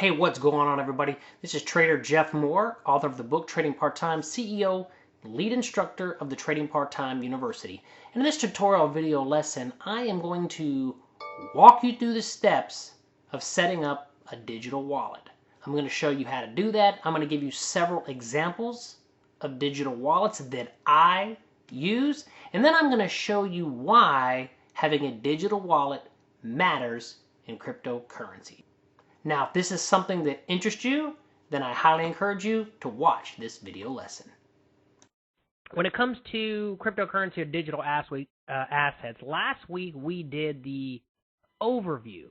Hey, what's going on, everybody? This is Trader Jeff Moore, author of the book Trading Part-Time, CEO, lead instructor of the Trading Part-Time University. And in this tutorial video lesson, I am going to walk you through the steps of setting up a digital wallet. I'm going to show you how to do that. I'm going to give you several examples of digital wallets that I use, and then I'm going to show you why having a digital wallet matters in cryptocurrency. Now, if this is something that interests you, then I highly encourage you to watch this video lesson. When it comes to cryptocurrency or digital assets, last week we did the overview,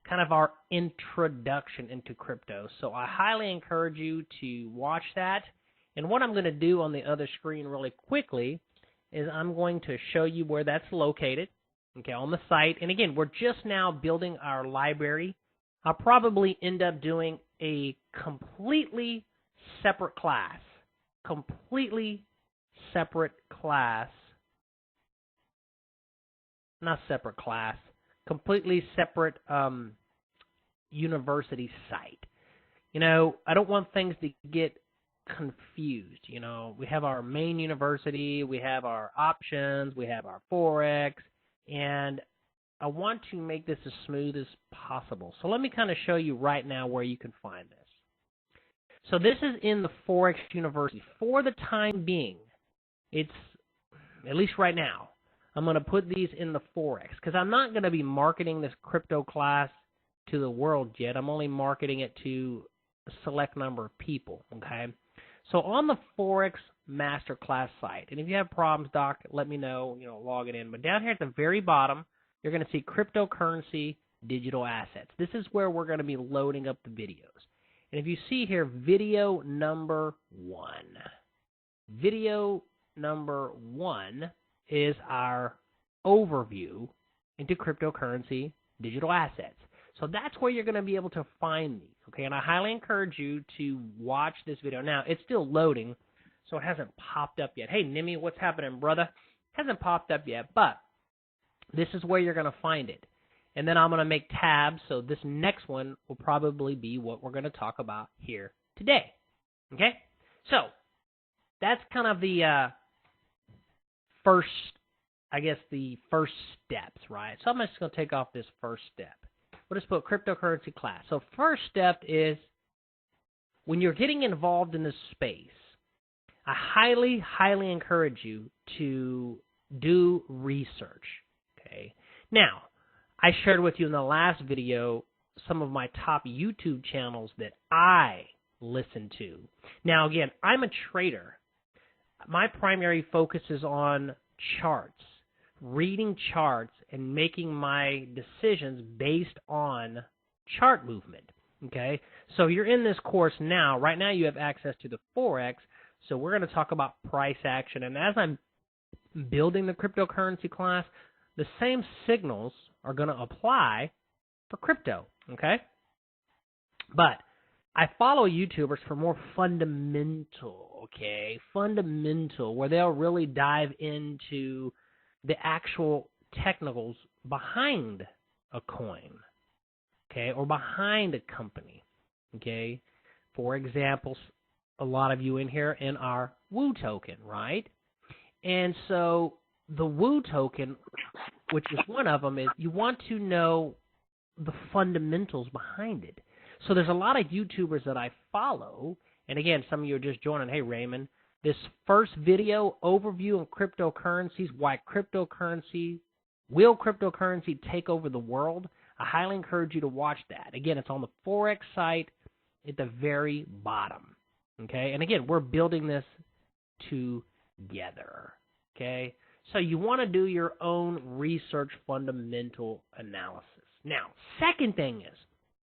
kind of our introduction into crypto. So I highly encourage you to watch that. And what I'm going to do on the other screen really quickly is I'm going to show you where that's located, okay, on the site. And again, we're just now building our library. I'll probably end up doing a completely separate class. Completely separate class. Not separate class. Completely separate university site. You know, I don't want things to get confused. You know, we have our main university, we have our options, we have our Forex, and I want to make this as smooth as possible. So let me kind of show you right now where you can find this. So this is in the Forex University. For the time being, it's, at least right now, I'm going to put these in the Forex because I'm not going to be marketing this crypto class to the world yet. I'm only marketing it to a select number of people, okay? So on the Forex Masterclass site, and if you have problems, Doc, let me know, log it in. But down here at the very bottom, you're going to see cryptocurrency digital assets. This is where we're going to be loading up the videos. And if you see here, video number 1. Video number 1 is our overview into cryptocurrency digital assets. So that's where you're going to be able to find these, okay? And I highly encourage you to watch this video. Now, it's still loading, so it hasn't popped up yet. Hey, Nimmy, what's happening, brother? Hasn't popped up yet, but this is where you're going to find it. And then I'm going to make tabs, so this next one will probably be what we're going to talk about here today. Okay? So, that's kind of the first steps, right? So I'm just going to take off this first step. We'll just put cryptocurrency class. So first step is when you're getting involved in this space, I highly, highly encourage you to do research. Okay. Now, I shared with you in the last video some of my top YouTube channels that I listen to. Now, again, I'm a trader. My primary focus is on charts, reading charts and making my decisions based on chart movement. Okay? So you're in this course now. Right now you have access to the Forex. So we're going to talk about price action. And as I'm building the cryptocurrency class, the same signals are going to apply for crypto, okay? But I follow YouTubers for more fundamental, okay? Fundamental, where they'll really dive into the actual technicals behind a coin, okay? Or behind a company, okay? For example, a lot of you in here in our WOO token, right? And so the WOO token, which is one of them, is you want to know the fundamentals behind it. So there's a lot of YouTubers that I follow, and again, some of you are just joining. Hey, Raymond, this first video overview of cryptocurrencies, why will cryptocurrency take over the world? I highly encourage you to watch that. Again, it's on the Forex site at the very bottom, okay? And again, we're building this together, okay? So you want to do your own research fundamental analysis. Now, second thing is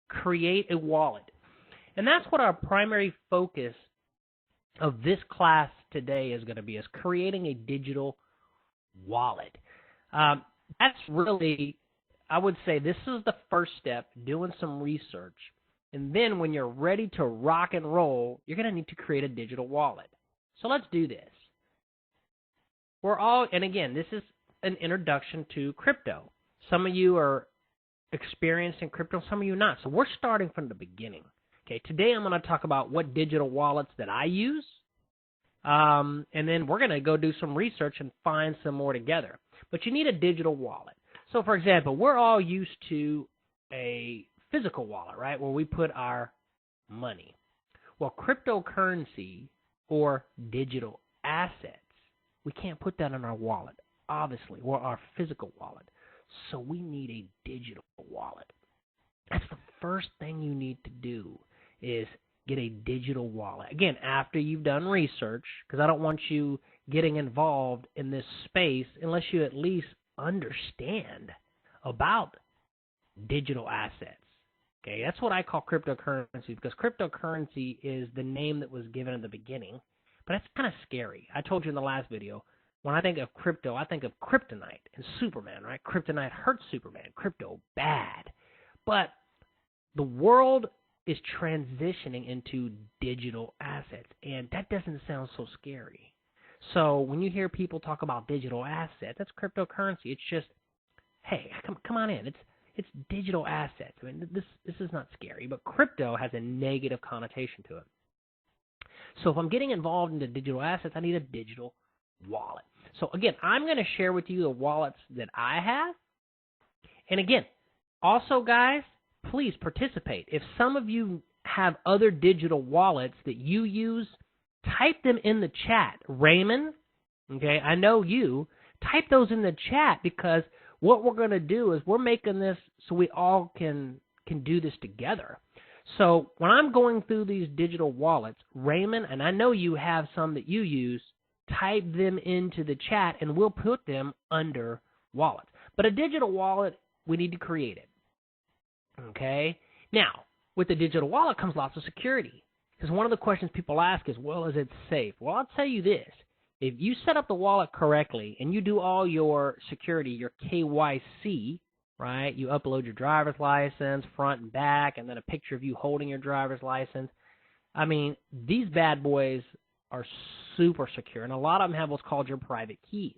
create a wallet. And that's what our primary focus of this class today is going to be, is creating a digital wallet. That's really, I would say this is the first step, doing some research. And then when you're ready to rock and roll, you're going to need to create a digital wallet. So let's do this. And again, this is an introduction to crypto. Some of you are experienced in crypto, some of you not. So we're starting from the beginning. Okay, today I'm going to talk about what digital wallets that I use, and then we're going to go do some research and find some more together. But you need a digital wallet. So, for example, we're all used to a physical wallet, right, where we put our money. Well, cryptocurrency or digital assets, we can't put that in our wallet, obviously, or our physical wallet. So we need a digital wallet. That's the first thing you need to do is get a digital wallet. Again, after you've done research, because I don't want you getting involved in this space unless you at least understand about digital assets. Okay, that's what I call cryptocurrency, because cryptocurrency is the name that was given in the beginning, but that's kind of scary. I told you in the last video, when I think of crypto, I think of kryptonite and Superman, right? Kryptonite hurts Superman. Crypto, bad. But the world is transitioning into digital assets, and that doesn't sound so scary. So when you hear people talk about digital assets, that's cryptocurrency. It's just, hey, come on in. It's digital assets. I mean, this is not scary, but crypto has a negative connotation to it. So if I'm getting involved into digital assets, I need a digital wallet. So again, I'm going to share with you the wallets that I have. And again, also guys, please participate. If some of you have other digital wallets that you use, type them in the chat. Raymond, okay, I know you. Type those in the chat, because what we're going to do is we're making this so we all can do this together. So when I'm going through these digital wallets, Raymond, and I know you have some that you use, type them into the chat and we'll put them under wallets. But a digital wallet, we need to create it. Okay? Now, with the digital wallet comes lots of security. Because one of the questions people ask is, well, is it safe? Well, I'll tell you this. If you set up the wallet correctly and you do all your security, your KYC, right? You upload your driver's license, front and back, and then a picture of you holding your driver's license. I mean, these bad boys are super secure, and a lot of them have what's called your private keys,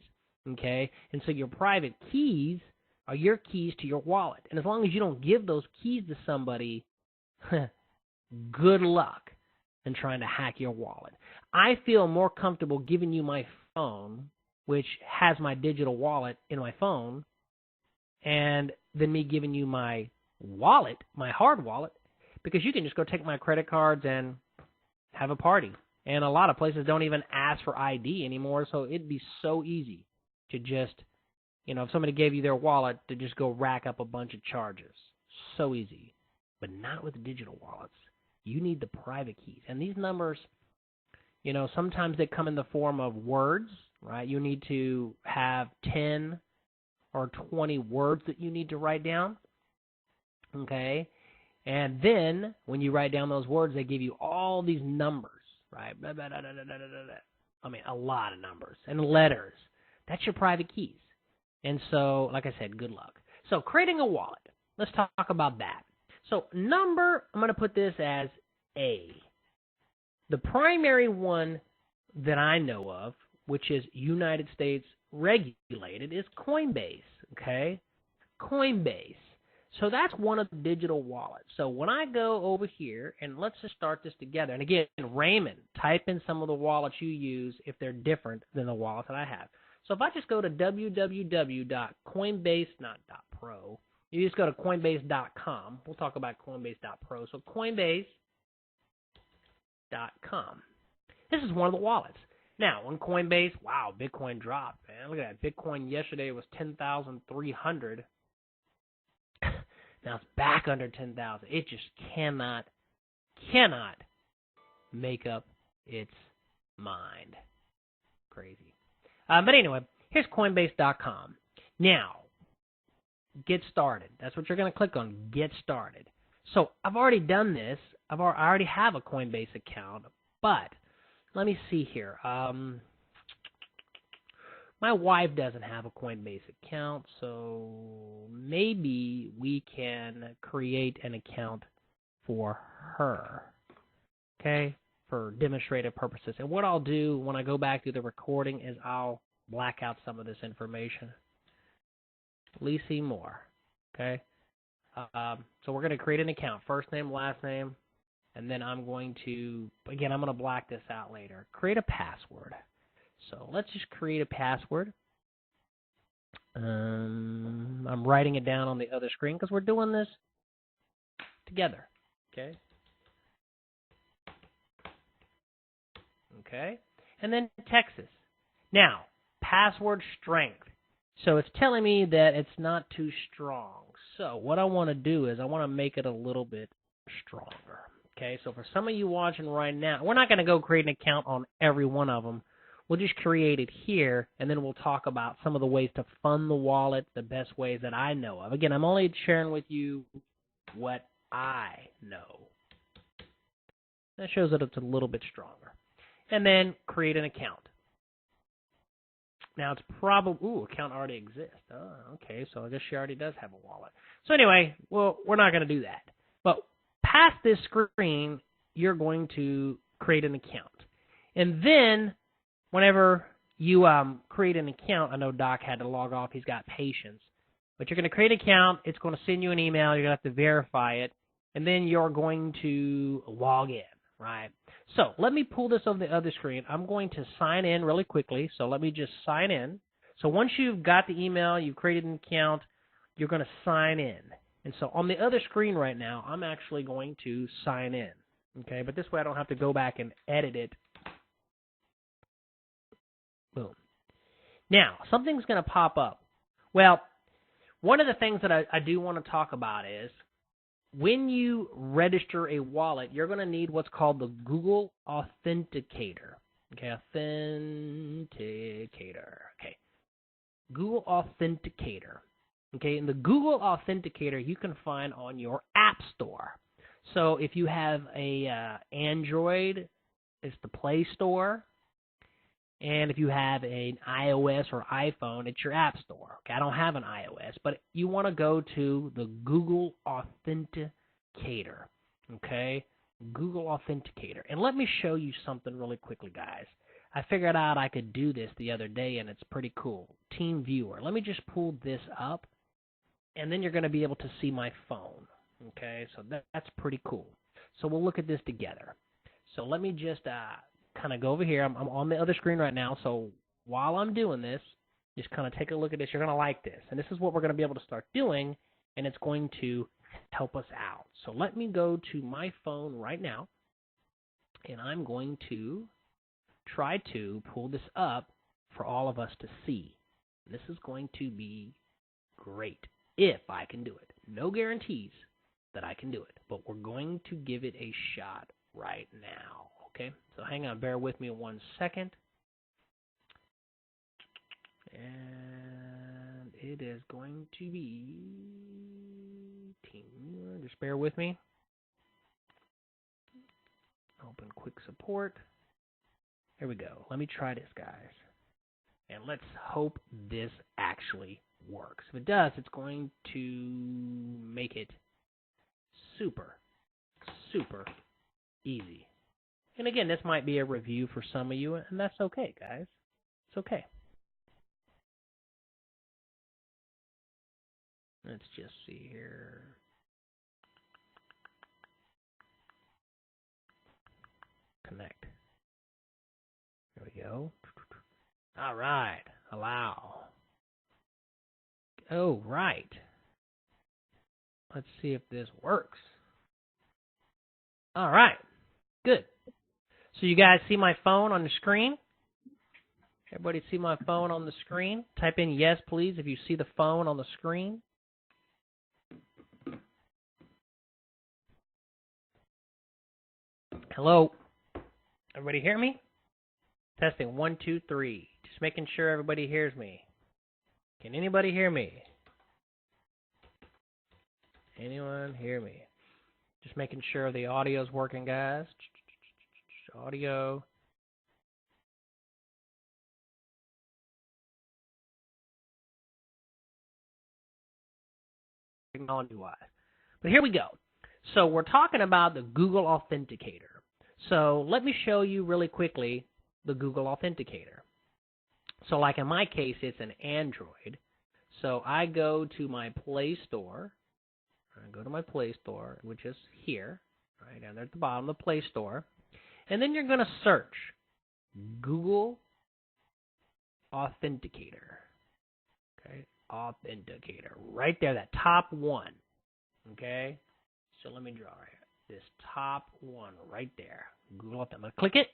okay? And so your private keys are your keys to your wallet. And as long as you don't give those keys to somebody, good luck in trying to hack your wallet. I feel more comfortable giving you my phone, which has my digital wallet in my phone, and than me giving you my wallet, my hard wallet, because you can just go take my credit cards and have a party. And a lot of places don't even ask for ID anymore, so it'd be so easy to just, if somebody gave you their wallet, to just go rack up a bunch of charges. So easy. But not with digital wallets. You need the private keys. And these numbers, sometimes they come in the form of words, right? You need to have 10 or 20 words that you need to write down, okay? And then when you write down those words, they give you all these numbers, right? I mean, a lot of numbers and letters. That's your private keys. And so, like I said, good luck. So creating a wallet, let's talk about that. So number, I'm going to put this as A. The primary one that I know of, which is United States regulated, is Coinbase, okay? Coinbase. So that's one of the digital wallets. So when I go over here, and let's just start this together. And again, Raymond, type in some of the wallets you use if they're different than the wallets that I have. So if I just go to www.coinbase, not .pro, you just go to coinbase.com. We'll talk about coinbase.pro. So coinbase.com. This is one of the wallets. Now, on Coinbase, wow, Bitcoin dropped, man. Look at that. Bitcoin yesterday was 10,300. Now it's back under 10,000. It just cannot make up its mind. Crazy. But anyway, here's Coinbase.com. Now, get started. That's what you're going to click on, get started. So I've already done this. I already have a Coinbase account, but let me see here. My wife doesn't have a Coinbase account, so maybe we can create an account for her, okay, for demonstrative purposes. And what I'll do when I go back to the recording is I'll black out some of this information. Lisa Moore, okay? So we're going to create an account, first name, last name, and then I'm going to, again, I'm going to black this out later. Create a password. So let's just create a password. I'm writing it down on the other screen because we're doing this together. Okay. Okay. And then Texas. Now, password strength. So it's telling me that it's not too strong. So what I want to do is I want to make it a little bit stronger. Okay, so for some of you watching right now, we're not going to go create an account on every one of them. We'll just create it here, and then we'll talk about some of the ways to fund the wallet, the best ways that I know of. Again, I'm only sharing with you what I know. That shows that it's a little bit stronger. And then create an account. Now, it's probably, account already exists. Oh, okay, so I guess she already does have a wallet. So anyway, well, we're not going to do that. But past this screen, you're going to create an account. And then, whenever you create an account, I know Doc had to log off. He's got patience. But you're going to create an account. It's going to send you an email. You're going to have to verify it. And then you're going to log in, right? So let me pull this over the other screen. I'm going to sign in really quickly. So let me just sign in. So once you've got the email, you've created an account, you're going to sign in. And so on the other screen right now, I'm actually going to sign in. Okay, but this way I don't have to go back and edit it. Boom. Now, something's going to pop up. Well, one of the things that I do want to talk about is when you register a wallet, you're going to need what's called the Google Authenticator. Okay, Authenticator. Okay, Google Authenticator. Okay, and the Google Authenticator you can find on your App Store. So if you have a Android, it's the Play Store. And if you have an iOS or iPhone, it's your App Store. Okay, I don't have an iOS, but you want to go to the Google Authenticator. Okay, Google Authenticator. And let me show you something really quickly, guys. I figured out I could do this the other day, and it's pretty cool. TeamViewer. Let me just pull this up, and then you're going to be able to see my phone. Okay, so that's pretty cool. So we'll look at this together. So let me just kind of go over here. I'm on the other screen right now, so while I'm doing this, just kind of take a look at this. You're going to like this, and this is what we're going to be able to start doing, and it's going to help us out. So let me go to my phone right now, and I'm going to try to pull this up for all of us to see. This is going to be great if I can do it. No guarantees that I can do it, but we're going to give it a shot right now. Okay, so hang on, bear with me 1 second. And it is going to be TeamViewer. Just bear with me. Open quick support. Here we go. Let me try this, guys. And let's hope this actually works. If it does, it's going to make it super, super easy. And again, this might be a review for some of you, and that's okay, guys. It's okay. Let's just see here. Connect. There we go. All right. Allow. Oh, right. Let's see if this works. All right. Good. So you guys see my phone on the screen? Everybody see my phone on the screen? Type in yes, please, if you see the phone on the screen. Hello? Everybody hear me? Testing 1, 2, 3. Just making sure everybody hears me. Can anybody hear me? Anyone hear me? Just making sure the audio's working, guys. Audio. Technology-wise. But here we go. So we're talking about the Google Authenticator. So let me show you really quickly the Google Authenticator. So like in my case, it's an Android. So I go to my Play Store, Go to my Play Store, which is here, right down there at the bottom of the Play Store. And then you're going to search Google Authenticator. Okay, Authenticator. Right there, that top one. Okay, so let me draw right here. This top one right there. Google Authenticator. I'm going to click it.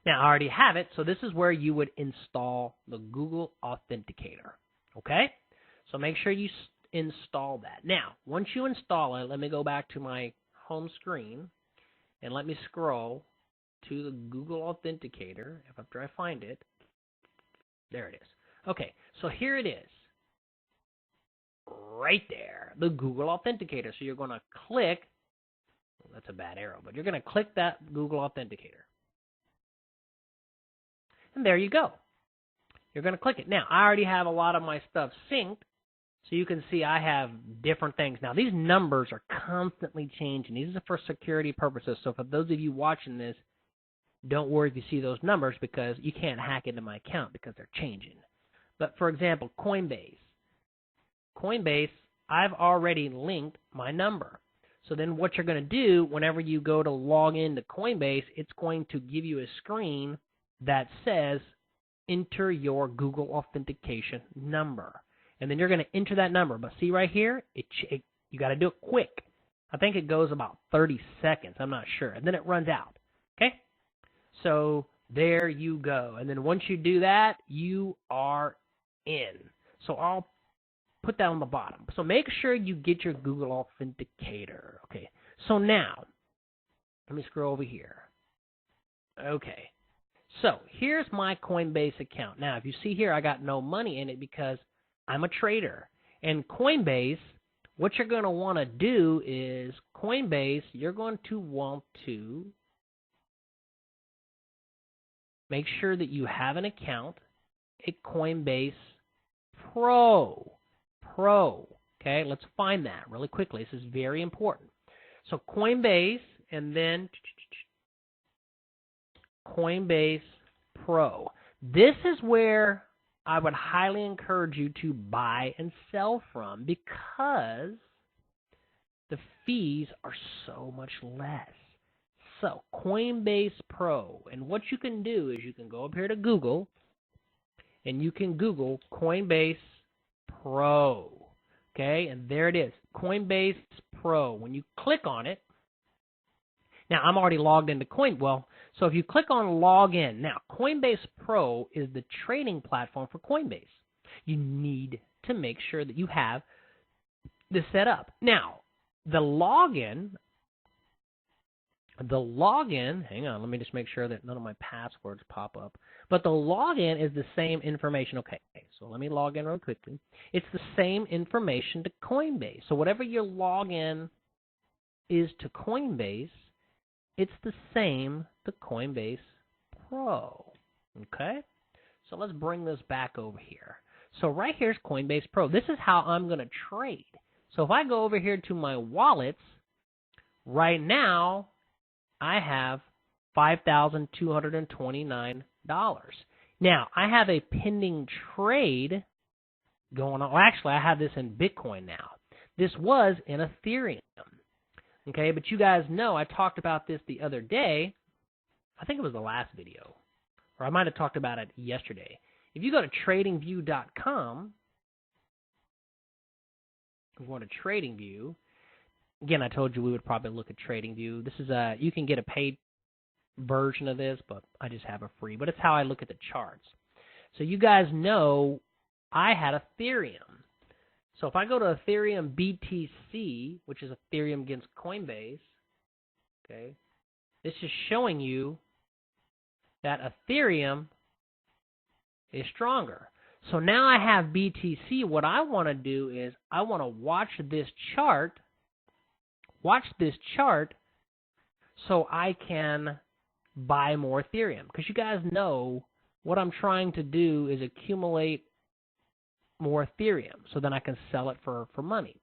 Now, I already have it, so this is where you would install the Google Authenticator. Okay, so make sure you install that. Now, once you install it, let me go back to my home screen and let me scroll to the Google Authenticator. After I find it, there it is. Okay, so here it is. Right there, the Google Authenticator. So you're going to click, well, that's a bad arrow, but you're going to click that Google Authenticator. And there you go. You're going to click it. Now, I already have a lot of my stuff synced, so you can see I have different things. Now, these numbers are constantly changing. These are for security purposes. So for those of you watching this, don't worry if you see those numbers because you can't hack into my account because they're changing. But for example, Coinbase. Coinbase, I've already linked my number. So then what you're going to do whenever you go to log into Coinbase, it's going to give you a screen that says enter your Google authentication number. And then you're going to enter that number. But see right here, you got to do it quick. I think it goes about 30 seconds. I'm not sure. And then it runs out. Okay? So there you go. And then once you do that, you are in. So I'll put that on the bottom. So make sure you get your Google Authenticator. Okay. So now, let me scroll over here. Okay. So here's my Coinbase account. Now, if you see here, I got no money in it because I'm a trader. And Coinbase, what you're going to want to do is Coinbase, you're going to want to make sure that you have an account at Coinbase Pro. Okay, let's find that really quickly. This is very important. So Coinbase and then Coinbase Pro. This is where I would highly encourage you to buy and sell from because the fees are so much less. So Coinbase Pro, and what you can do is you can go up here to Google and you can Google Coinbase Pro. Okay, and there it is, Coinbase Pro. When you click on it, now I'm already logged into so if you click on log in, now Coinbase Pro is the trading platform for Coinbase. You need to make sure that you have this set up. Now, the login, hang on, let me just make sure that none of my passwords pop up. But the login is the same information. Okay, so let me log in real quickly. It's the same information to Coinbase. So whatever your login is to Coinbase, it's the same to Coinbase Pro. Okay? So let's bring this back over here. So right here is Coinbase Pro. This is how I'm going to trade. So if I go over here to my wallets, right now I have $5,229. Now, I have a pending trade going on. Well, actually, I have this in Bitcoin now. This was in Ethereum. Okay, but you guys know I talked about this the other day. I think it was the last video, or I might have talked about it yesterday. If you go to TradingView.com, we go to TradingView. Again, I told you we would probably look at TradingView. This is you can get a paid version of this, but I just have a free. But it's how I look at the charts. So you guys know I had Ethereum. So if I go to Ethereum BTC, which is Ethereum against Coinbase, okay, this is showing you that Ethereum is stronger. So now I have BTC. What I want to do is I want to watch this chart so I can buy more Ethereum. Because you guys know what I'm trying to do is accumulate more Ethereum so then I can sell it for money.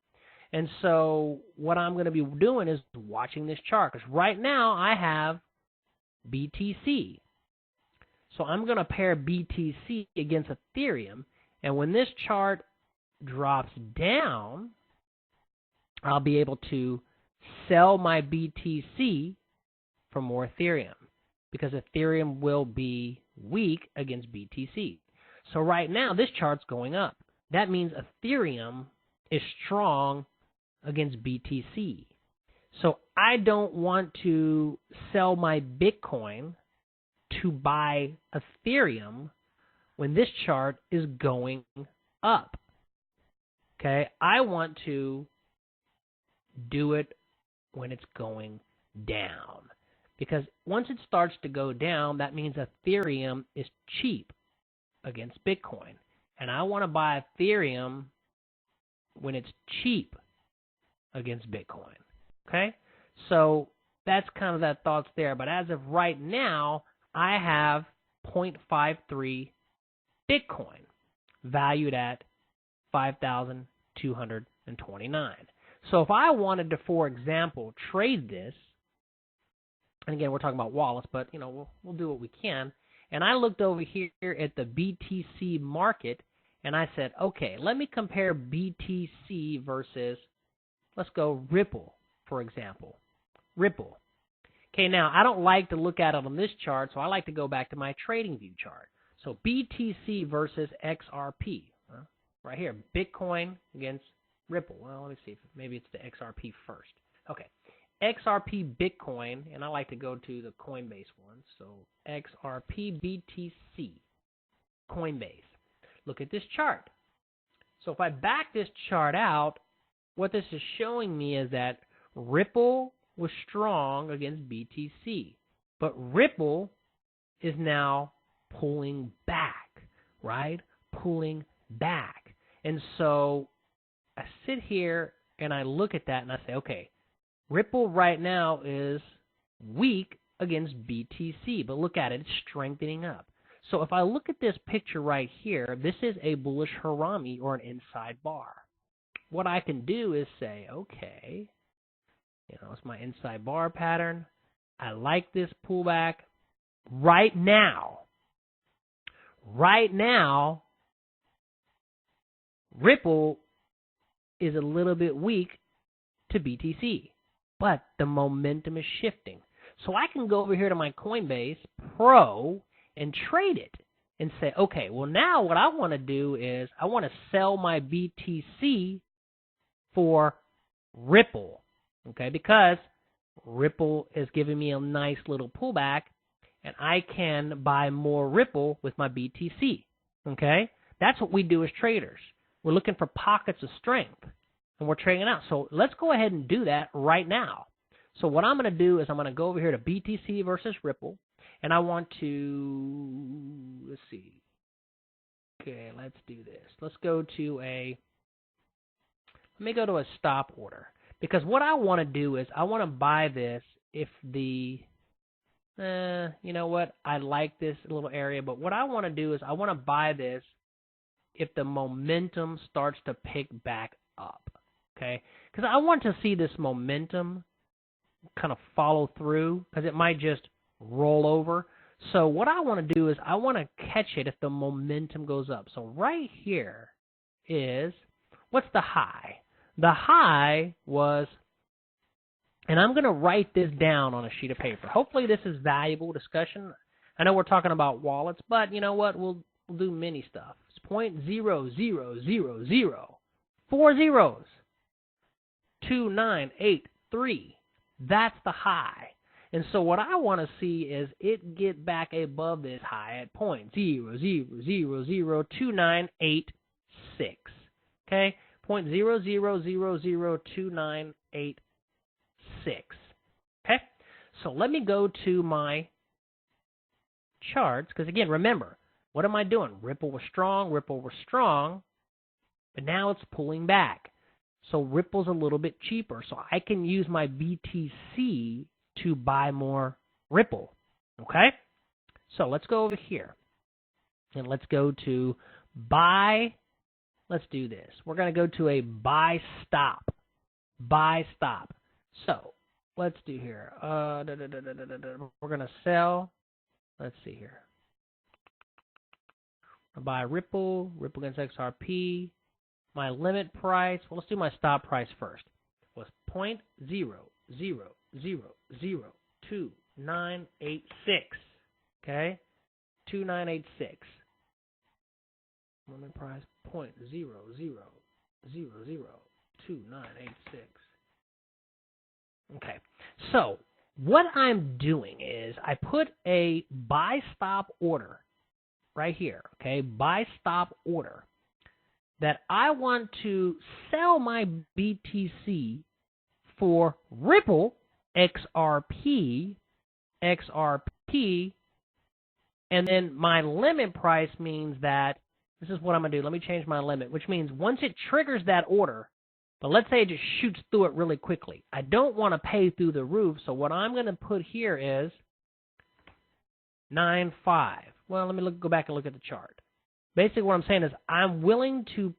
And so what I'm going to be doing is watching this chart. Because right now I have BTC. So I'm going to pair BTC against Ethereum. And when this chart drops down, I'll be able to sell my BTC for more Ethereum because Ethereum will be weak against BTC. So right now, this chart's going up. That means Ethereum is strong against BTC. So I don't want to sell my Bitcoin to buy Ethereum when this chart is going up. Okay, I want to do it when it's going down. Because once it starts to go down, that means Ethereum is cheap against Bitcoin. And I want to buy Ethereum when it's cheap against Bitcoin. Okay? So that's kind of that thoughts there. But as of right now, I have 0.53 Bitcoin valued at 5,229. So if I wanted to, for example, trade this, and again, we're talking about wallets, but we'll do what we can. And I looked over here at the BTC market, and I said, okay, let me compare BTC versus, let's go Ripple, for example. Ripple. Okay, now I don't like to look at it on this chart, so I like to go back to my TradingView chart. So BTC versus XRP. Right here, Bitcoin against Ripple. Well, let me see. Maybe it's the XRP first. Okay. XRP Bitcoin, and I like to go to the Coinbase one. So XRPBTC Coinbase. Look at this chart. So if I back this chart out, what this is showing me is that Ripple was strong against BTC, but Ripple is now pulling back, right? Pulling back. And so I sit here and I look at that and I say, okay, Ripple right now is weak against BTC, but look at it, it's strengthening up. So if I look at this picture right here, this is a bullish Harami or an inside bar. What I can do is say, okay, it's my inside bar pattern. I like this pullback right now. Right now, Ripple is a little bit weak to BTC, but the momentum is shifting. So I can go over here to my Coinbase Pro and trade it and say, okay, well now what I want to do is I want to sell my BTC for Ripple, okay, because Ripple is giving me a nice little pullback and I can buy more Ripple with my BTC, okay? That's what we do as traders. We're looking for pockets of strength, and we're trading it out. So let's go ahead and do that right now. So what I'm going to do is I'm going to go over here to BTC versus Ripple, and I want to, let's see. Okay, let's do this. Let's go to let me go to a stop order. Because what I want to do is I want to buy this if the, you know what, I like this little area, but what I want to do is I want to buy this if the momentum starts to pick back up, okay? Because I want to see this momentum kind of follow through because it might just roll over. So what I want to do is I want to catch it if the momentum goes up. So right here is, what's the high? The high was, and I'm going to write this down on a sheet of paper. Hopefully this is valuable discussion. I know we're talking about wallets, but you know what? We'll do mini stuff. It's 0.0000, 4 zeros, 2983. That's the high. And so what I want to see is it get back above this high at 0.00002986. Okay? 0.00002986. Okay? So let me go to my charts, because again, remember, what am I doing? Ripple was strong, but now it's pulling back. So Ripple's a little bit cheaper. So I can use my BTC to buy more Ripple. Okay? So let's go over here. And let's go to buy. Let's do this. We're going to go to a buy stop. Buy stop. So let's do here. We're going to sell. Let's see here. I'll buy Ripple against XRP. My limit price, well, let's do my stop price first, was .0000296. Okay? 2986. Limit price .000002986. Okay. So what I'm doing is I put a buy stop order right here. Okay, buy stop order that I want to sell my BTC for Ripple XRP, and then my limit price means that this is what I'm going to do. Let me change my limit, which means once it triggers that order, but let's say it just shoots through it really quickly. I don't want to pay through the roof, so what I'm going to put here is 9.5. Well, let me go back and look at the chart. Basically what I'm saying is I'm willing to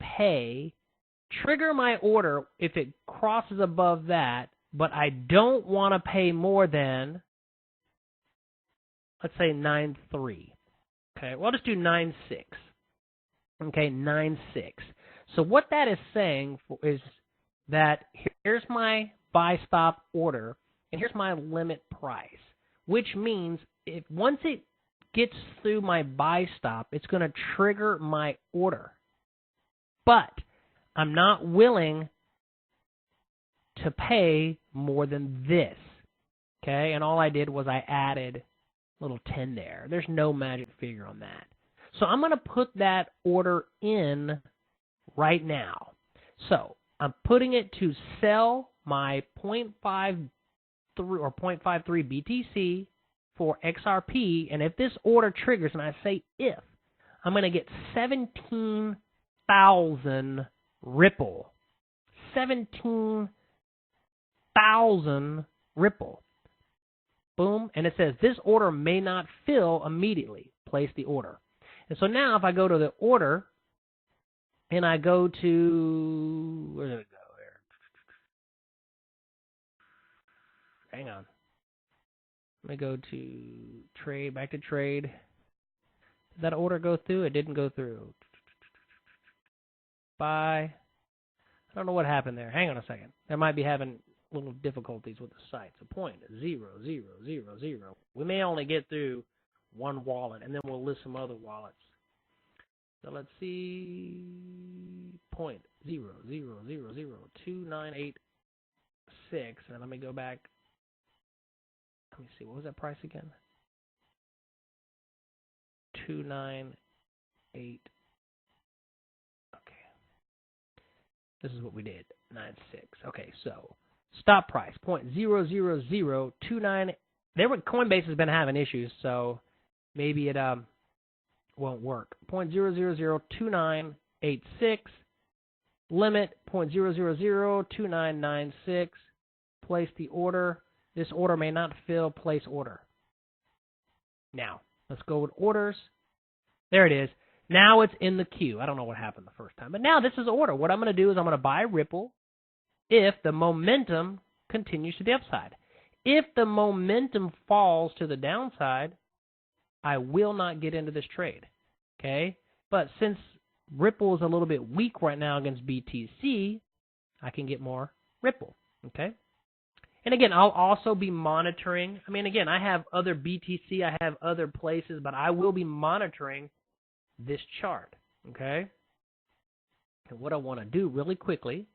trigger my order if it crosses above that, but I don't want to pay more than, let's say 9.3. Okay, well, I'll just do 9.6. Okay, 9.6. So what that is saying is that here's my buy stop order, and here's my limit price, which means if once it gets through my buy stop, it's going to trigger my order. But I'm not willing to pay more than this. Okay, and all I did was I added a little 10 there. There's no magic figure on that. So I'm going to put that order in right now. So I'm putting it to sell my 0.53 or 0.53 BTC for XRP, and if this order triggers, and I say if, I'm going to get 17,000 Ripple. 17,000 Ripple. Boom, and it says this order may not fill immediately. Place the order. And so now if I go to the order, and I go to, where did it go here? Hang on. Let me go to trade, back to trade. Did that order go through? It didn't go through. Buy. I don't know what happened there. Hang on a second. I might be having little difficulties with the site. So 0.0000. We may only get through one wallet, and then we'll list some other wallets. So let's see, 0.0002986, and let me go back. Let me see, what was that price again? 298. Okay, this is what we did. 96. Okay, so stop price 0.00029. Coinbase has been having issues, so maybe it won't work. 0.0002986. Limit 0.0002996. Place the order. This order may not fill. Place order. Now, let's go with orders. There it is. Now it's in the queue. I don't know what happened the first time, but now this is the order. What I'm going to do is I'm going to buy Ripple if the momentum continues to the upside. If the momentum falls to the downside, I will not get into this trade. Okay? But since Ripple is a little bit weak right now against BTC, I can get more Ripple. Okay? And again, I'll also be monitoring. I mean, again, I have other BTC, I have other places, but I will be monitoring this chart. Okay? And what I want to do really quickly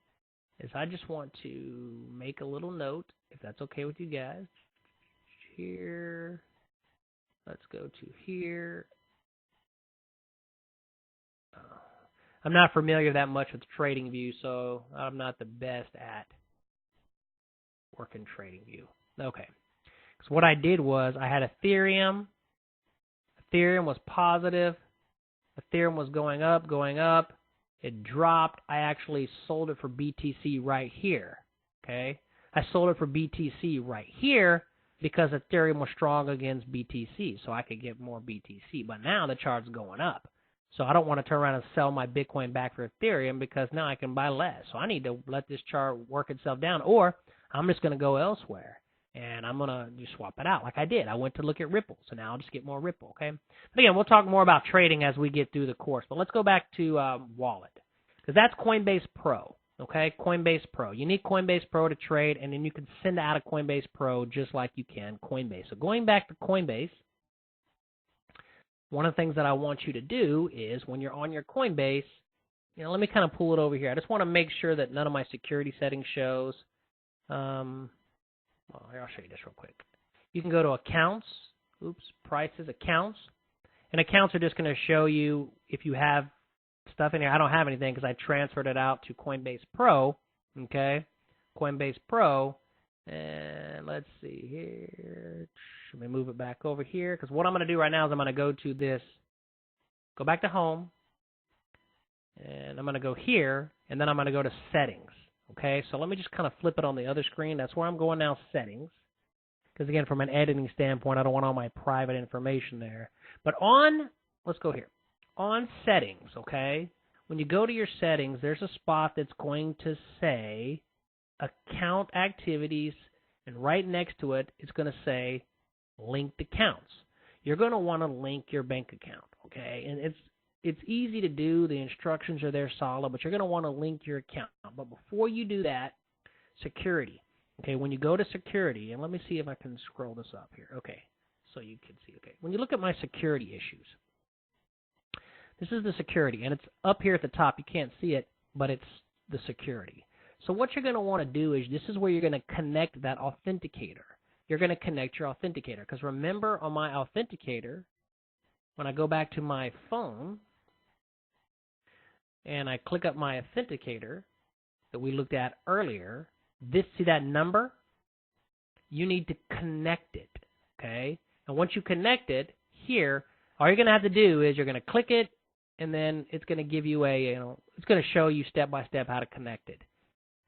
is I just want to make a little note, if that's okay with you guys. Here. Let's go to here. I'm not familiar that much with TradingView, so I'm not the best at working TradingView. Okay. So what I did was I had Ethereum. Ethereum was positive. Ethereum was going up, going up. It dropped. I actually sold it for BTC right here. Okay? I sold it for BTC right here because Ethereum was strong against BTC, so I could get more BTC. But now the chart's going up. So I don't want to turn around and sell my Bitcoin back for Ethereum because now I can buy less. So I need to let this chart work itself down, or I'm just going to go elsewhere, and I'm going to just swap it out like I did. I went to look at Ripple, so now I'll just get more Ripple, okay? But again, we'll talk more about trading as we get through the course. But let's go back to wallet, because that's Coinbase Pro, Okay, Coinbase Pro. You need Coinbase Pro to trade, and then you can send out a Coinbase Pro just like you can Coinbase. So going back to Coinbase, one of the things that I want you to do is when you're on your Coinbase, let me kind of pull it over here. I just want to make sure that none of my security settings shows. Well, here, I'll show you this real quick. You can go to Accounts, Prices, Accounts, and Accounts are just going to show you if you have stuff in here. I don't have anything because I transferred it out to Coinbase Pro, okay? Coinbase Pro, and let's see here. Let me move it back over here because what I'm going to do right now is I'm going to go to this, go back to Home, and I'm going to go here, and then I'm going to go to Settings, okay? So let me just kind of flip it on the other screen. That's where I'm going now, Settings, because again, from an editing standpoint, I don't want all my private information there. But let's go here. On Settings, okay, when you go to your settings, there's a spot that's going to say Account Activities, and right next to it, it's going to say Linked Accounts. You're going to want to link your bank account, okay, and it's easy to do. The instructions are there solid, but you're going to want to link your account. But before you do that, security, okay, when you go to security, and let me see if I can scroll this up here, okay, so you can see, okay, when you look at my security issues, this is the security, and it's up here at the top. You can't see it, but it's the security. So what you're going to want to do is this is where you're going to connect that authenticator. You're going to connect your authenticator, because remember on my authenticator, when I go back to my phone and I click up my authenticator that we looked at earlier, see that number? You need to connect it, okay? And once you connect it, here, all you're going to have to do is you're going to click it, and then it's going to give you it's going to show you step by step how to connect it.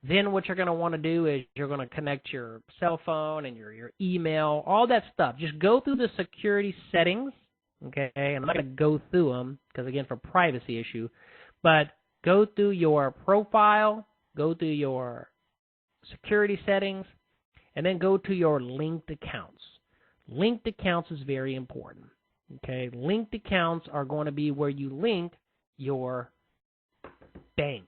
Then what you're going to want to do is you're going to connect your cell phone and your email, all that stuff. Just go through the security settings, okay? I'm not going to go through them because, again, for privacy issue, but go through your profile, go through your security settings, and then go to your linked accounts. Linked accounts is very important. Okay, linked accounts are going to be where you link your bank.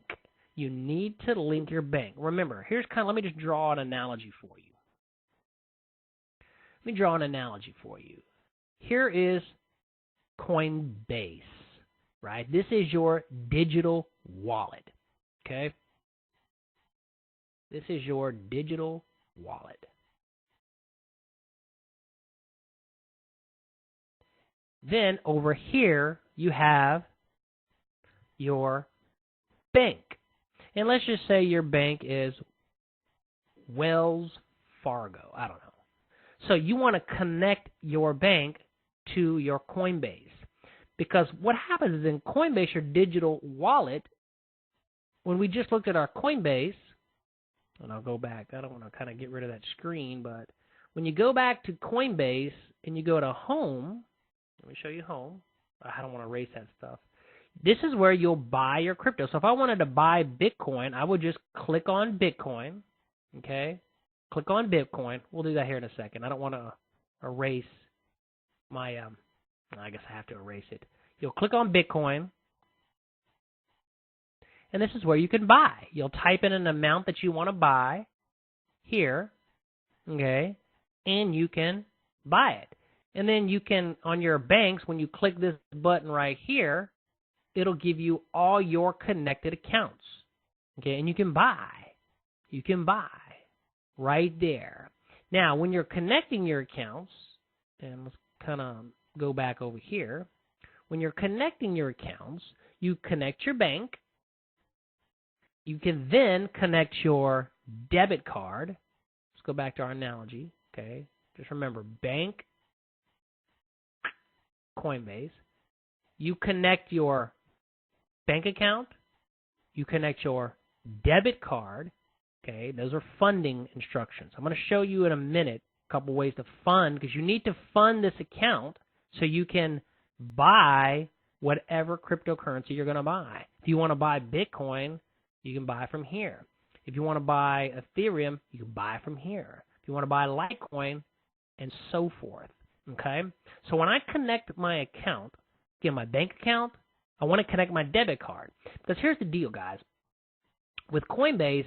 You need to link your bank. Remember, let me just draw an analogy for you. Let me draw an analogy for you. Here is Coinbase, right? This is your digital wallet, okay? This is your digital wallet. Then over here, you have your bank. And let's just say your bank is Wells Fargo. I don't know. So you want to connect your bank to your Coinbase. Because what happens is in Coinbase, your digital wallet, when we just looked at our Coinbase, and I'll go back. I don't want to kind of get rid of that screen, but when you go back to Coinbase and you go to Home, let me show you Home. I don't want to erase that stuff. This is where you'll buy your crypto. So if I wanted to buy Bitcoin, I would just click on Bitcoin, okay? Click on Bitcoin. We'll do that here in a second. I don't want to erase my, I guess I have to erase it. You'll click on Bitcoin, and this is where you can buy. You'll type in an amount that you want to buy here, okay, and you can buy it. And then you can, on your banks, when you click this button right here, it'll give you all your connected accounts, okay, and you can buy. You can buy right there. Now, when you're connecting your accounts, and let's kind of go back over here. When you're connecting your accounts, you connect your bank. You can then connect your debit card. Let's go back to our analogy, okay? Just remember, bank, Coinbase. You connect your bank account. You connect your debit card. Okay, those are funding instructions. I'm going to show you in a minute a couple ways to fund, because you need to fund this account so you can buy whatever cryptocurrency you're going to buy. If you want to buy Bitcoin, you can buy from here. If you want to buy Ethereum, you can buy from here. If you want to buy Litecoin, and so forth. Okay, so when I connect my account, again, my bank account, I want to connect my debit card. Because here's the deal, guys. With Coinbase,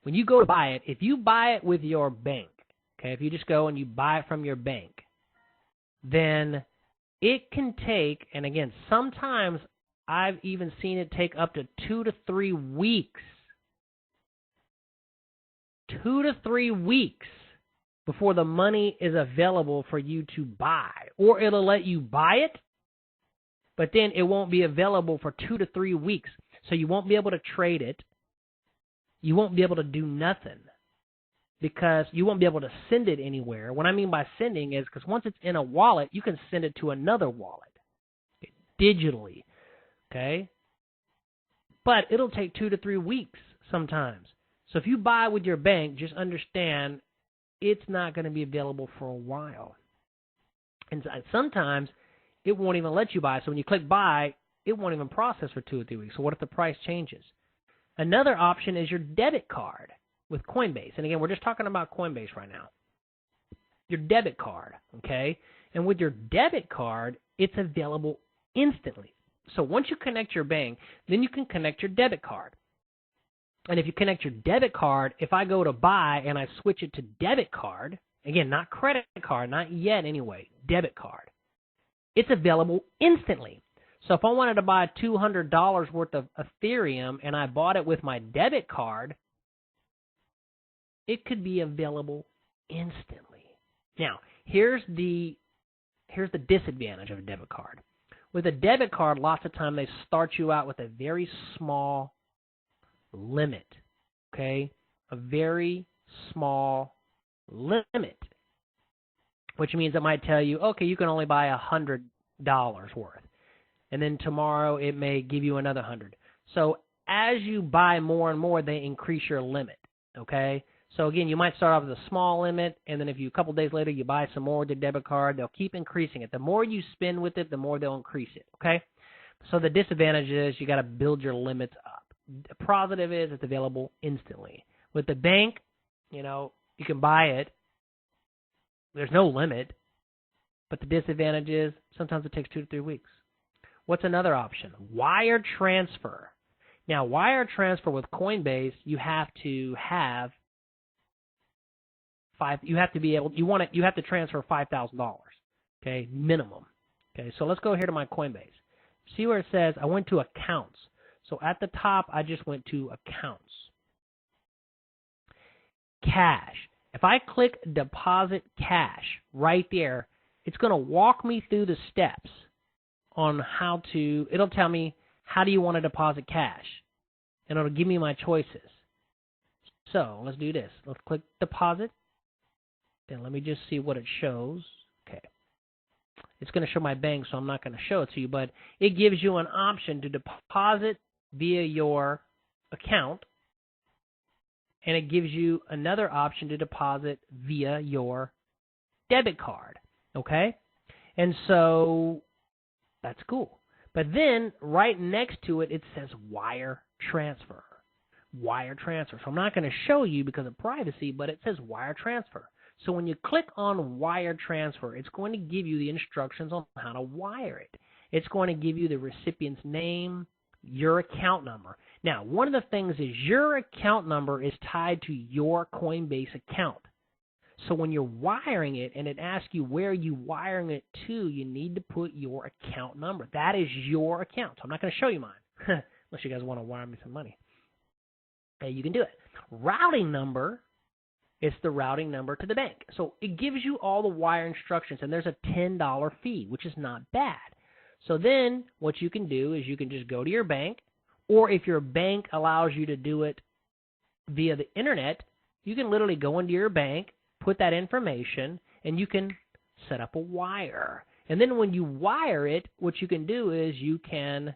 when you go to buy it, if you buy it with your bank, okay, if you just go and you buy it from your bank, then it can take, and again, sometimes I've even seen it take up to 2 to 3 weeks. 2 to 3 weeks before the money is available for you to buy. Or it'll let you buy it, but then it won't be available for 2 to 3 weeks. So you won't be able to trade it. You won't be able to do nothing because you won't be able to send it anywhere. What I mean by sending is because once it's in a wallet, you can send it to another wallet digitally, okay? But it'll take 2 to 3 weeks sometimes. So if you buy with your bank, just understand it's not going to be available for a while. And sometimes it won't even let you buy. So when you click buy, it won't even process for 2 or 3 weeks. So what if the price changes? Another option is your debit card with Coinbase. And again, we're just talking about Coinbase right now. Your debit card, okay? And with your debit card, it's available instantly. So once you connect your bank, then you can connect your debit card. And if you connect your debit card, if I go to buy and I switch it to debit card, again, not credit card, not yet anyway, debit card, it's available instantly. So if I wanted to buy $200 worth of Ethereum and I bought it with my debit card, it could be available instantly. Now, here's the disadvantage of a debit card. With a debit card, lots of time they start you out with a very small limit, okay? A very small limit, which means it might tell you, okay, you can only buy $100 worth. And then tomorrow it may give you another 100. So as you buy more and more, they increase your limit, okay? So again, you might start off with a small limit, and then if you a couple days later you buy some more with your debit card, they'll keep increasing it. The more you spend with it, the more they'll increase it, okay? So the disadvantage is you got to build your limits up. The positive is it's available instantly. With the bank, you know, you can buy it. There's no limit, but the disadvantage is sometimes it takes 2 to 3 weeks. What's another option? Wire transfer. Now, wire transfer with Coinbase, you have to have you have to transfer $5,000, okay, minimum. Okay, so let's go here to my Coinbase. See where it says I went to accounts. So at the top, I just went to accounts. Cash. If I click deposit cash right there, it's going to walk me through the steps on how to, it'll tell me, how do you want to deposit cash? And it'll give me my choices. So let's do this. Let's click deposit. Then let me just see what it shows. Okay. It's going to show my bank, so I'm not going to show it to you, but it gives you an option to deposit via your account, and it gives you another option to deposit via your debit card, okay? And so that's cool. But then right next to it, it says wire transfer. Wire transfer. So I'm not going to show you because of privacy, but it says wire transfer. So when you click on wire transfer, it's going to give you the instructions on how to wire it. It's going to give you the recipient's name, your account number. Now, one of the things is your account number is tied to your Coinbase account. So when you're wiring it and it asks you where you're wiring it to, you need to put your account number. That is your account. So I'm not going to show you mine, unless you guys want to wire me some money. Hey, you can do it. Routing number is the routing number to the bank. So it gives you all the wire instructions, and there's a $10 fee, which is not bad. So then what you can do is you can just go to your bank, or if your bank allows you to do it via the internet, you can literally go into your bank, put that information, and you can set up a wire. And then when you wire it, what you can do is you can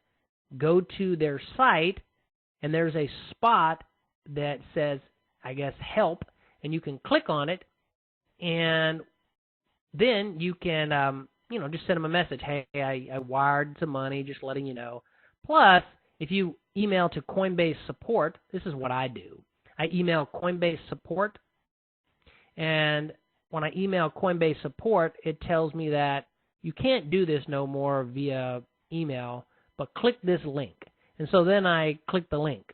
go to their site, and there's a spot that says, I guess, help, and you can click on it, and then you can, just send them a message. Hey, I wired some money, just letting you know. Plus, if you email to Coinbase Support, this is what I do. I email Coinbase Support, and when I email Coinbase Support, it tells me that you can't do this no more via email, but click this link. And so then I click the link.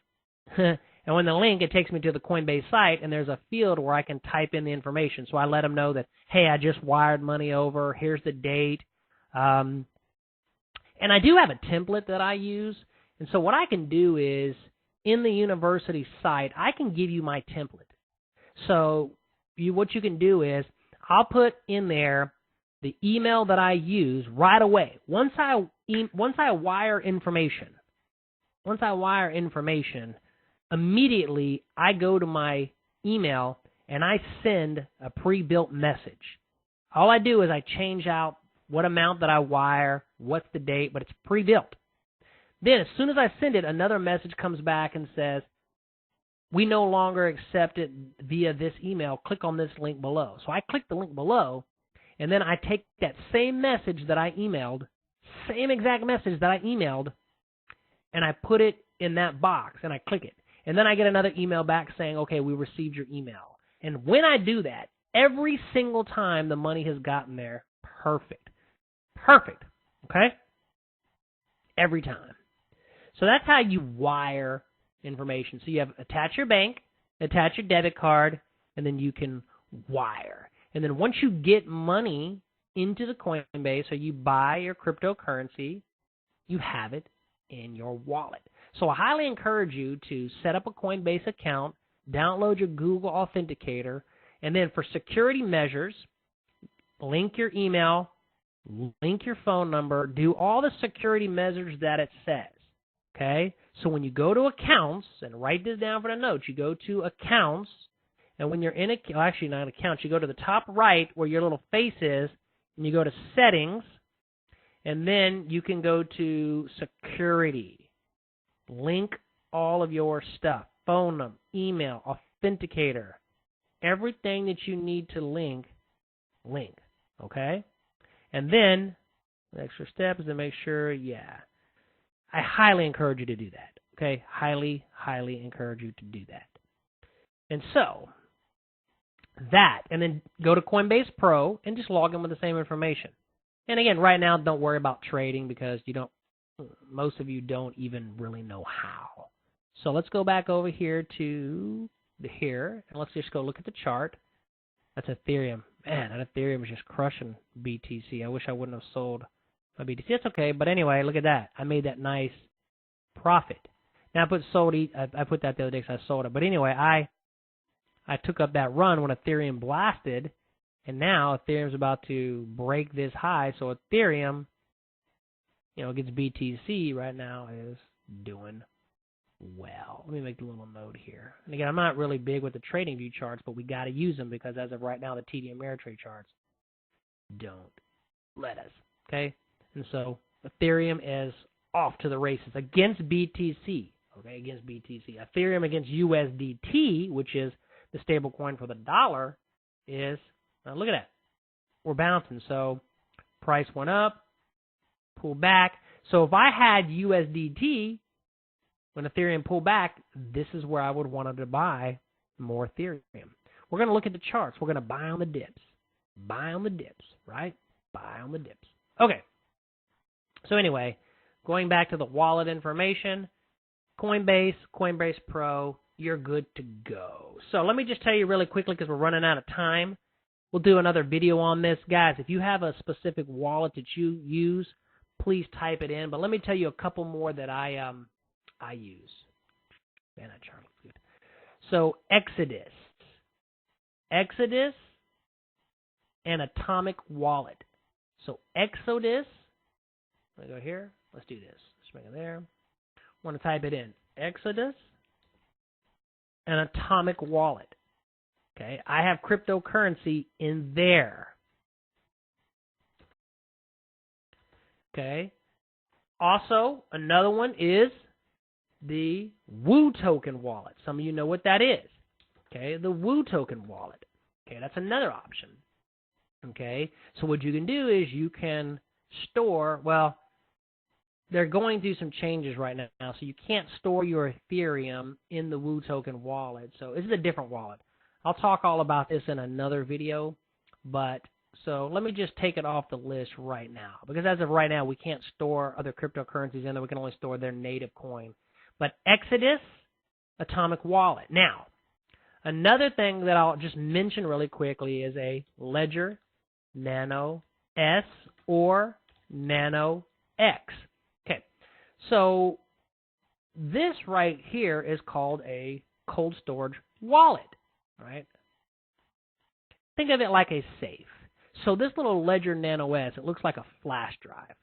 And when the link, it takes me to the Coinbase site, and there's a field where I can type in the information. So I let them know that, hey, I just wired money over. Here's the date. And I do have a template that I use. And so what I can do is, in the university site, I can give you my template. So what you can do is, I'll put in there the email that I use right away. Once I wire information, immediately I go to my email and I send a pre-built message. All I do is I change out what amount that I wire, what's the date, but it's pre-built. Then as soon as I send it, another message comes back and says, we no longer accept it via this email. Click on this link below. So I click the link below, and then I take that same message that I emailed, same exact message that I emailed, and I put it in that box, and I click it. And then I get another email back saying, okay, we received your email. And when I do that, every single time the money has gotten there, perfect. Perfect. Okay? Every time. So that's how you wire information. So you have attach your bank, attach your debit card, and then you can wire. And then once you get money into the Coinbase, or you buy your cryptocurrency, you have it in your wallet. So I highly encourage you to set up a Coinbase account, download your Google Authenticator, and then for security measures, link your email, link your phone number, do all the security measures that it says. Okay? So when you go to accounts, and write this down for the notes, you go to accounts, and when you're in actually not accounts, you go to the top right where your little face is, and you go to settings, and then you can go to security. Link all of your stuff, phone number, email, authenticator, everything that you need to link, okay? And then the extra step is to make sure, I highly encourage you to do that, okay? Highly, highly encourage you to do that. And so, that, and then go to Coinbase Pro and just log in with the same information. And again, right now, don't worry about trading because most of you don't even really know how. So let's go back over here to here, and let's just go look at the chart. That's Ethereum. Man, that Ethereum is just crushing BTC. I wish I wouldn't have sold my BTC. It's okay, but anyway, look at that. I made that nice profit. Now I put that the other day because I sold it. But anyway, I took up that run when Ethereum blasted, and now Ethereum's about to break this high. So Ethereum, against BTC right now is doing well. Let me make a little note here. And again, I'm not really big with the trading view charts, but we got to use them because as of right now, the TD Ameritrade charts don't let us. Okay? And so Ethereum is off to the races against BTC. Okay, against BTC. Ethereum against USDT, which is the stable coin for the dollar, is, now look at that. We're bouncing. So price went up, pulled back. So if I had USDT, when Ethereum pulled back, this is where I would want to buy more Ethereum. We're going to look at the charts. We're going to buy on the dips. Buy on the dips, right? Buy on the dips. Okay. So anyway, going back to the wallet information, Coinbase Pro, you're good to go. So let me just tell you really quickly because we're running out of time. We'll do another video on this. Guys, if you have a specific wallet that you use, please type it in. But let me tell you a couple more that I use. Man, that chart looks good. So Exodus and Atomic Wallet. So Exodus, let me go here. Let's do this. Let's bring it there. I want to type it in. Exodus and Atomic Wallet. Okay, I have cryptocurrency in there. Okay. Also, another one is the Woo token wallet. Some of you know what that is. Okay, the Woo token wallet. Okay, that's another option. Okay, so what you can do is you can store, well, they're going through some changes right now, so you can't store your Ethereum in the Woo token wallet. So this is a different wallet. I'll talk all about this in another video, but so let me just take it off the list right now, because as of right now, we can't store other cryptocurrencies in there. We can only store their native coin. But Exodus atomic wallet. Now, another thing that I'll just mention really quickly is a ledger Nano S or Nano X. Okay, so this right here is called a cold storage wallet, right? Think of it like a safe. So this little Ledger Nano S, it looks like a flash drive.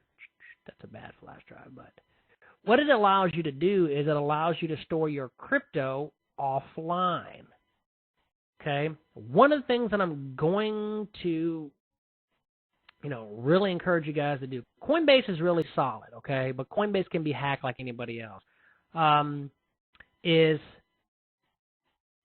That's a bad flash drive, but what it allows you to do is it allows you to store your crypto offline. Okay? One of the things that I'm going to, really encourage you guys to do, Coinbase is really solid, okay? But Coinbase can be hacked like anybody else. Is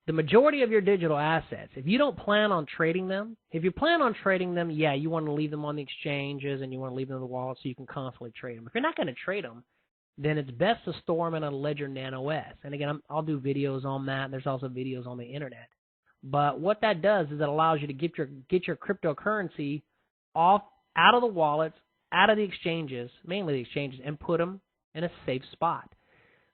the majority of your digital assets, if you don't plan on trading them, yeah, you want to leave them on the exchanges and you want to leave them in the wallet so you can constantly trade them. If you're not going to trade them, then it's best to store them in a Ledger Nano S. And again, I'll do videos on that. There's also videos on the internet. But what that does is it allows you to get your cryptocurrency out of the wallets, out of the exchanges, mainly the exchanges, and put them in a safe spot.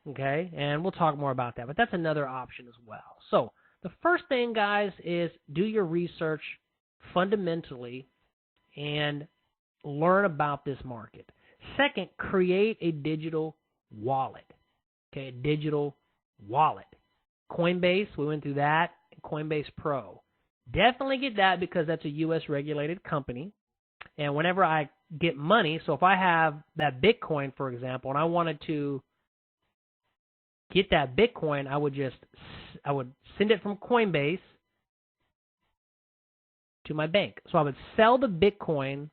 Okay, and we'll talk more about that, but that's another option as well. So the first thing, guys, is do your research fundamentally and learn about this market. Second, create a digital wallet. Okay, a digital wallet. Coinbase, we went through that, and Coinbase Pro. Definitely get that because that's a U.S. regulated company. And whenever I get money, so if I have that Bitcoin, for example, and I wanted to get that Bitcoin, I would send it from Coinbase to my bank. So I would sell the Bitcoin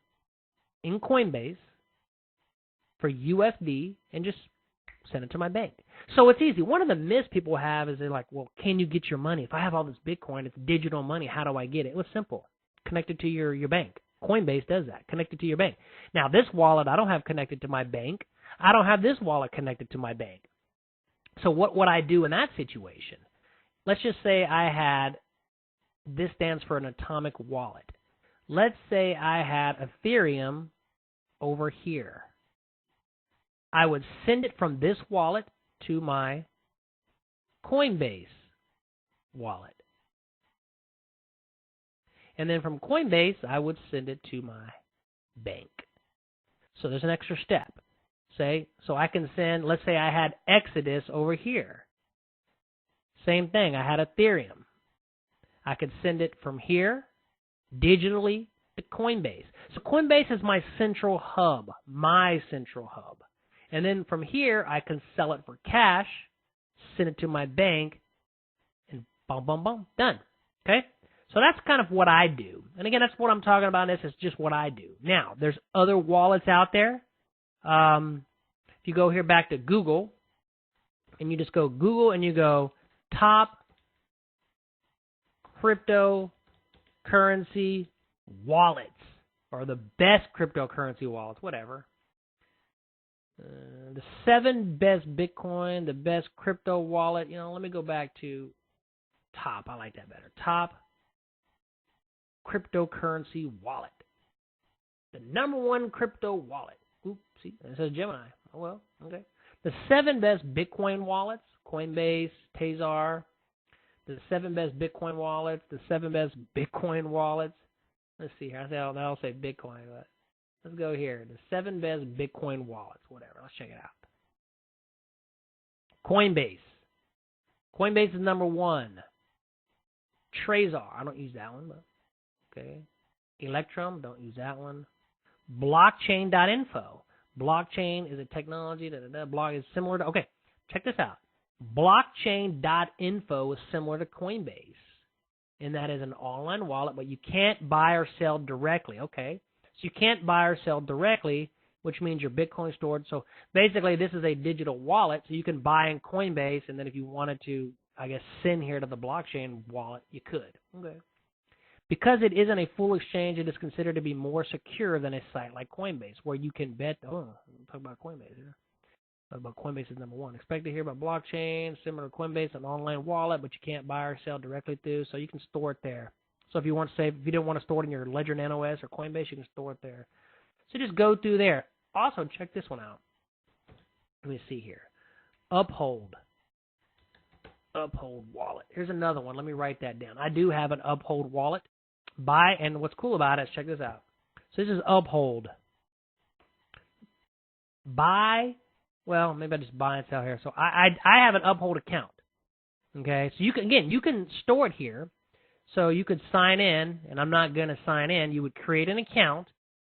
in Coinbase for USD and just send it to my bank. So it's easy. One of the myths people have is they're like, well, can you get your money? If I have all this Bitcoin, it's digital money. How do I get it? Well, it's simple. Connect it to your bank. Coinbase does that. Connect it to your bank. Now, this wallet I don't have connected to my bank. I don't have this wallet connected to my bank. So what would I do in that situation? Let's just say I had, this stands for an atomic wallet. Let's say I had Ethereum over here. I would send it from this wallet to my Coinbase wallet. And then from Coinbase, I would send it to my bank. So there's an extra step. So I can send, let's say I had Exodus over here. Same thing, I had Ethereum. I could send it from here digitally to Coinbase. So Coinbase is my central hub. And then from here, I can sell it for cash, send it to my bank, and boom, boom, boom, done. Okay? So that's kind of what I do. And again, that's what I'm talking about. This is just what I do. Now, there's other wallets out there. If you go here back to Google, and you just go Google and you go top cryptocurrency wallets, or the best cryptocurrency wallets, whatever. The 7 best Bitcoin, the best crypto wallet. Let me go back to top. I like that better. Top cryptocurrency wallet. The #1 crypto wallet. Oops, see, it says Gemini. Oh, well, okay. The 7 best Bitcoin wallets, Coinbase, Tezos, the 7 best Bitcoin wallets, the 7 best Bitcoin wallets. Let's see here. I'll say Bitcoin, but let's go here. The 7 best Bitcoin wallets, whatever. Let's check it out. Coinbase. Coinbase is #1. Trezor. I don't use that one, but okay. Electrum. Don't use that one. Blockchain.info. Blockchain is a technology. Blog is similar to. Okay, check this out. Blockchain.info is similar to Coinbase, and that is an online wallet, but you can't buy or sell directly. Okay, so you can't buy or sell directly, which means your Bitcoin stored. So basically, this is a digital wallet, so you can buy in Coinbase, and then if you wanted to, I guess, send here to the blockchain wallet, you could. Okay. Because it isn't a full exchange, it is considered to be more secure than a site like Coinbase, where you can bet. Oh, talk about Coinbase here. Talk about Coinbase is #1. Expect to hear about blockchain, similar to Coinbase, an online wallet, but you can't buy or sell directly through, so you can store it there. So if you didn't want to store it in your Ledger Nano S or Coinbase, you can store it there. So just go through there. Also, check this one out. Let me see here. Uphold. Uphold wallet. Here's another one. Let me write that down. I do have an Uphold wallet. Buy, and what's cool about it is, check this out. So this is Uphold. Buy, well, maybe I just buy and sell here. So I have an Uphold account. Okay, so you can store it here. So you could sign in, and I'm not going to sign in. You would create an account.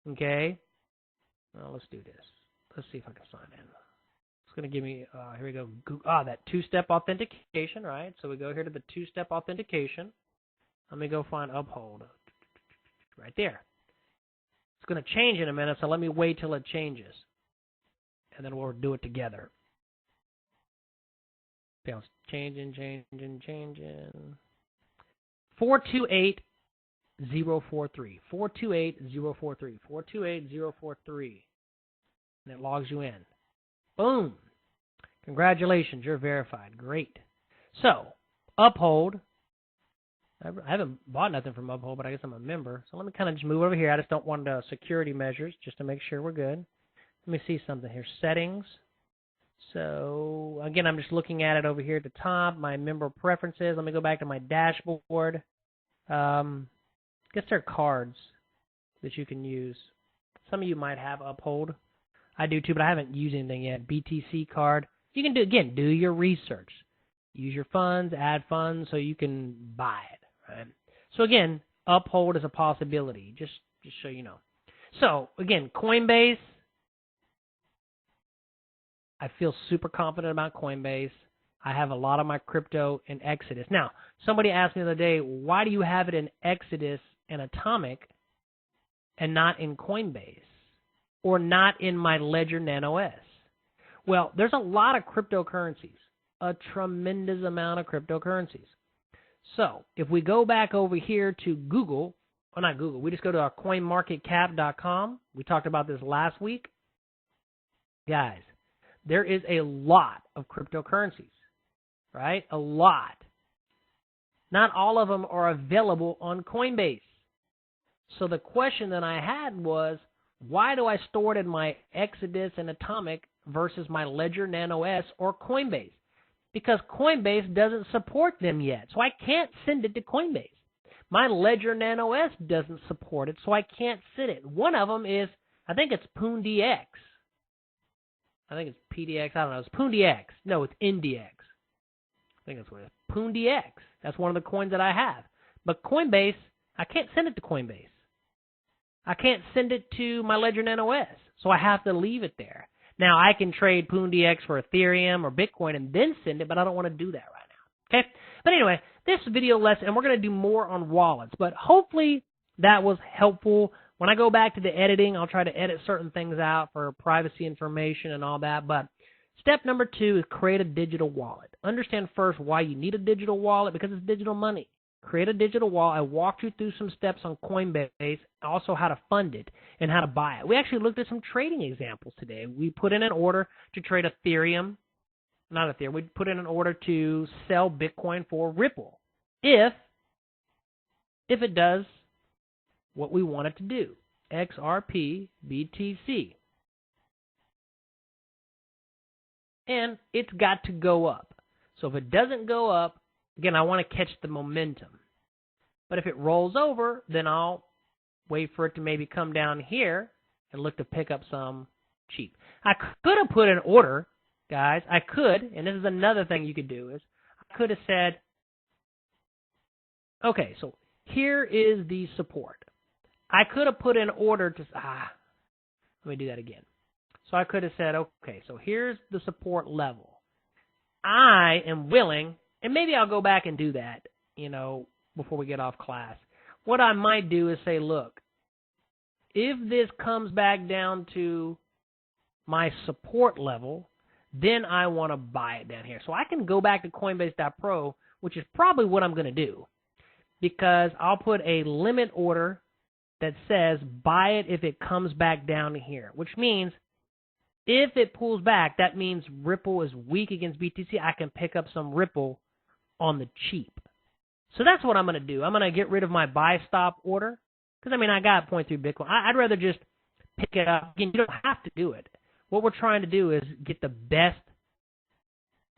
Okay. Well, let's do this. Let's see if I can sign in. It's going to give me, here we go, that two-step authentication, right? So we go here to the two-step authentication. Let me go find Uphold. Right there. It's going to change in a minute, so let me wait till it changes. And then we'll do it together. Okay, it's changing. 428043. 428043. 428043. And it logs you in. Boom. Congratulations, you're verified. Great. So, Uphold. I haven't bought nothing from Uphold, but I guess I'm a member. So let me kind of just move over here. I just don't want security measures just to make sure we're good. Let me see something here. Settings. So, again, I'm just looking at it over here at the top. My member preferences. Let me go back to my dashboard. I guess there are cards that you can use. Some of you might have Uphold. I do too, but I haven't used anything yet. BTC card. You can do your research. Use your funds, add funds, so you can buy it. Right? So again, Uphold is a possibility. Just so you know. So again, Coinbase. I feel super confident about Coinbase. I have a lot of my crypto in Exodus. Now, somebody asked me the other day, why do you have it in Exodus and Atomic and not in Coinbase? Or not in my Ledger Nano S? Well, there's a lot of cryptocurrencies. A tremendous amount of cryptocurrencies. So, if we go back over here to Google, or not Google, we just go to our coinmarketcap.com. We talked about this last week. Guys, there is a lot of cryptocurrencies, right? A lot. Not all of them are available on Coinbase. So the question that I had was, why do I store it in my Exodus and Atomic versus my Ledger Nano S or Coinbase? Because Coinbase doesn't support them yet, so I can't send it to Coinbase. My Ledger Nano S doesn't support it, so I can't send it. One of them is, I think it's PoonDX. I think it's PDX. I don't know. It's PoonDX. No, it's NDX. I think that's what it is. PoonDX. That's one of the coins that I have. But Coinbase, I can't send it to Coinbase. I can't send it to my Ledger Nano S, so I have to leave it there. Now, I can trade PoonDX for Ethereum or Bitcoin and then send it, but I don't want to do that right now. Okay? But anyway, this video lesson, and we're going to do more on wallets, but hopefully that was helpful. When I go back to the editing, I'll try to edit certain things out for privacy information and all that, but step number 2 is create a digital wallet. Understand first why you need a digital wallet, because it's digital money. Create a digital wallet. I walked you through some steps on Coinbase, also how to fund it and how to buy it. We actually looked at some trading examples today. We put in an order to trade Ethereum, not Ethereum. We put in an order to sell Bitcoin for Ripple if it does what we want it to do, XRPBTC. And it's got to go up. So if it doesn't go up, again, I want to catch the momentum. But if it rolls over, then I'll wait for it to maybe come down here and look to pick up some cheap. I could have put an order, guys. I could, and this is another thing you could do, is I could have said, okay, so here is the support. I could have put an order to, let me do that again. So I could have said, okay, so here's the support level. I am willing, and maybe I'll go back and do that, before we get off class. What I might do is say, look, if this comes back down to my support level, then I want to buy it down here. So I can go back to Coinbase.pro, which is probably what I'm going to do, because I'll put a limit order that says buy it if it comes back down to here, which means if it pulls back, that means Ripple is weak against BTC. I can pick up some Ripple on the cheap. So that's what I'm going to do. I'm going to get rid of my buy stop order because, I got 0.3 Bitcoin. I'd rather just pick it up. Again, you don't have to do it. What we're trying to do is get the best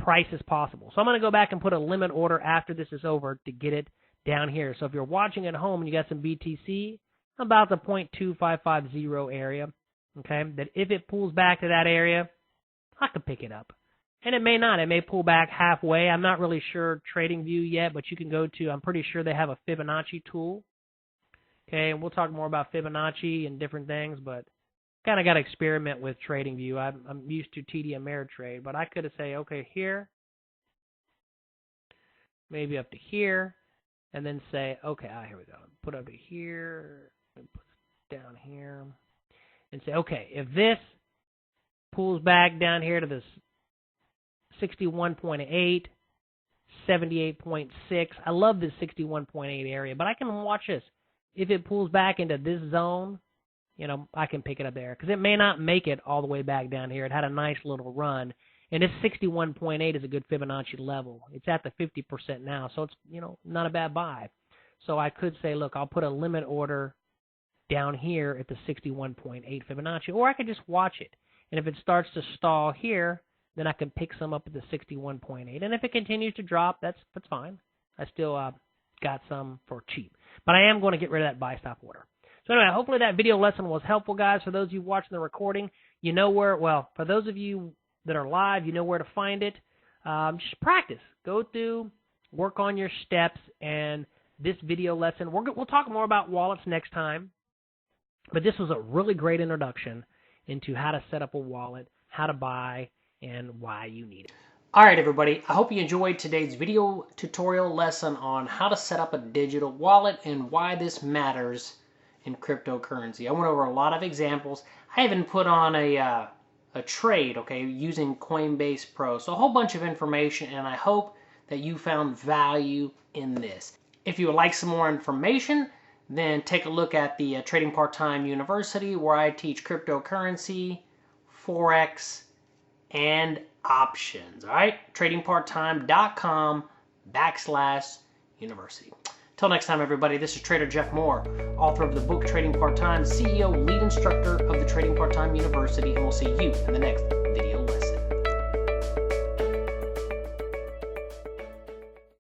prices possible. So I'm going to go back and put a limit order after this is over to get it down here. So if you're watching at home and you got some BTC, about the 0.2550 area, okay, that if it pulls back to that area, I could pick it up. And it may not. It may pull back halfway. I'm not really sure TradingView yet, but you can go to, I'm pretty sure they have a Fibonacci tool. Okay, and we'll talk more about Fibonacci and different things, but kind of got to experiment with TradingView. I'm used to TD Ameritrade, but I could have say, okay, here, maybe up to here, and then say, okay, here we go. Put up to here, and put it down here, and say, okay, if this pulls back down here to this 61.8, 78.6, I love this 61.8 area, but I can watch this. If it pulls back into this zone, you know, I can pick it up there because it may not make it all the way back down here. It had a nice little run, and this 61.8 is a good Fibonacci level. It's at the 50% now, so it's, you know, not a bad buy. So I could say, look, I'll put a limit order down here at the 61.8 Fibonacci, or I could just watch it. And if it starts to stall here, then I can pick some up at the 61.8. And if it continues to drop, that's fine. I still got some for cheap. But I am going to get rid of that buy stop order. So anyway, hopefully that video lesson was helpful, guys. For those of you watching the recording, you know where, well, for those of you that are live, you know where to find it. Just practice. Go through, work on your steps, and this video lesson, we'll talk more about wallets next time. But this was a really great introduction into how to set up a wallet, how to buy, and why you need it. All right, everybody. I hope you enjoyed today's video tutorial lesson on how to set up a digital wallet and why this matters in cryptocurrency. I went over a lot of examples. I even put on a trade, okay, using Coinbase Pro. So a whole bunch of information, and I hope that you found value in this. If you would like some more information, then take a look at the Trading Part-Time University, where I teach cryptocurrency, Forex, and options. All right, tradingparttime.com/university. Till next time, everybody, this is Trader Jeff Moore, author of the book Trading Part-Time, CEO, lead instructor of the Trading Part-Time University, and we'll see you in the next video.